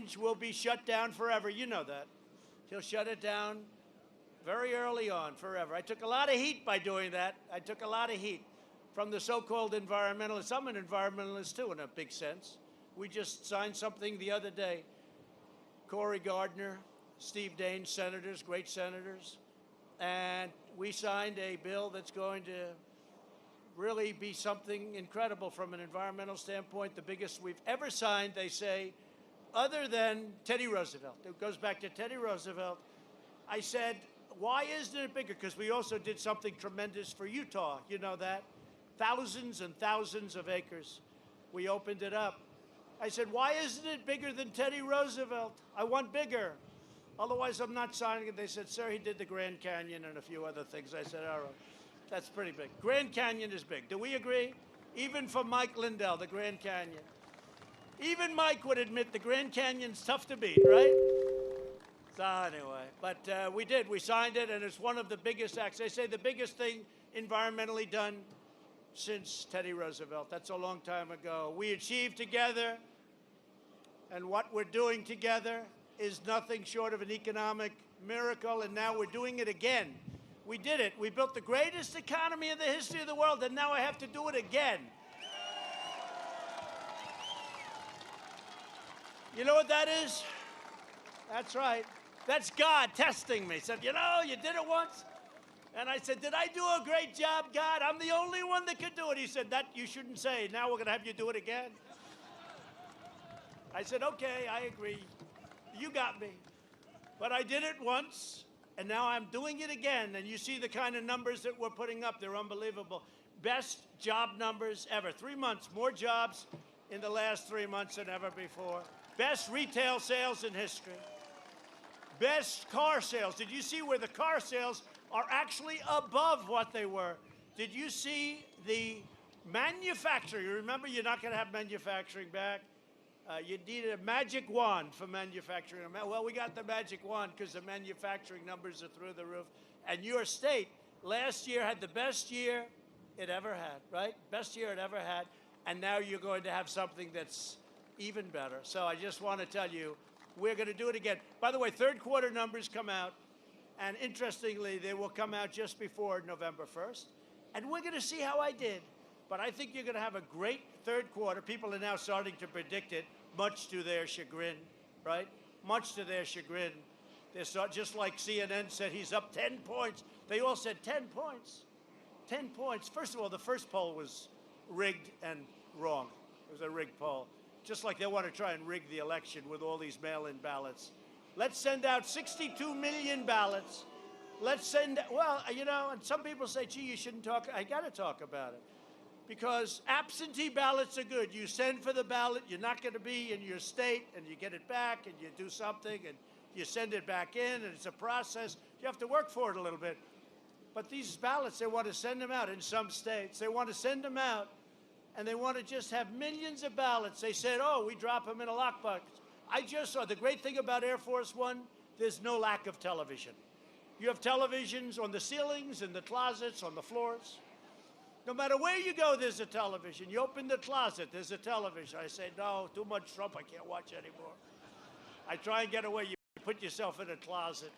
Exchange will be shut down forever. You know that. He'll shut it down very early on, forever. I took a lot of heat by doing that. I took a lot of heat from the so-called environmentalists. I'm an environmentalist, too, in a big sense. We just signed something the other day. Cory Gardner, Steve Daines, senators, great senators. And we signed a bill that's going to really be something incredible from an environmental standpoint, the biggest we've ever signed, they say, other than Teddy Roosevelt. It goes back to Teddy Roosevelt. I said, why isn't it bigger? Because we also did something tremendous for Utah. You know that? Thousands and thousands of acres. We opened it up. I said, why isn't it bigger than Teddy Roosevelt? I want bigger. Otherwise, I'm not signing it. They said, sir, he did the Grand Canyon and a few other things. I said, all right, that's pretty big. Grand Canyon is big. Do we agree? Even for Mike Lindell, the Grand Canyon. Even Mike would admit the Grand Canyon's tough to beat, right? So anyway, but we did. We signed it, and it's one of the biggest acts. They say the biggest thing environmentally done since Teddy Roosevelt. That's a long time ago. We achieved together, and what we're doing together is nothing short of an economic miracle, and now we're doing it again. We did it. We built the greatest economy in the history of the world, and now I have to do it again. You know what that is? That's right. That's God testing me. He said, you know, you did it once. And I said, did I do a great job, God? I'm the only one that could do it. He said, that you shouldn't say. Now we're going to have you do it again. I said, okay, I agree. You got me. But I did it once, and now I'm doing it again. And you see the kind of numbers that we're putting up. They're unbelievable. Best job numbers ever. 3 months, more jobs in the last 3 months than ever before. Best retail sales in history. Best car sales. Did you see where the car sales are actually above what they were? Did you see the manufacturing? Remember, you're not going to have manufacturing back. You need a magic wand for manufacturing. Well, we got the magic wand because the manufacturing numbers are through the roof. And your state last year had the best year it ever had, right? Best year it ever had. And now you're going to have something that's even better. So I just want to tell you, we're going to do it again. By the way, third quarter numbers come out. And interestingly, they will come out just before November 1st. And we're going to see how I did. But I think you're going to have a great third quarter. People are now starting to predict it, much to their chagrin, right? Much to their chagrin. They're just like CNN said, he's up 10 points. They all said 10 points. 10 points. First of all, the first poll was rigged and wrong. It was a rigged poll. Just like they want to try and rig the election with all these mail-in ballots. Let's send out 62 million ballots. Let's send, well, you know, and some people say, gee, you shouldn't talk. I got to talk about it. Because absentee ballots are good. You send for the ballot, you're not going to be in your state, and you get it back, and you do something, and you send it back in, and it's a process. You have to work for it a little bit. But these ballots, they want to send them out in some states. They want to send them out, and they want to just have millions of ballots. They said, oh, we drop them in a lockbox. I just saw, the great thing about Air Force One, there's no lack of television. You have televisions on the ceilings, in the closets, on the floors. No matter where you go, there's a television. You open the closet, there's a television. I say, no, too much Trump, I can't watch anymore. I try and get away. You put yourself in a closet.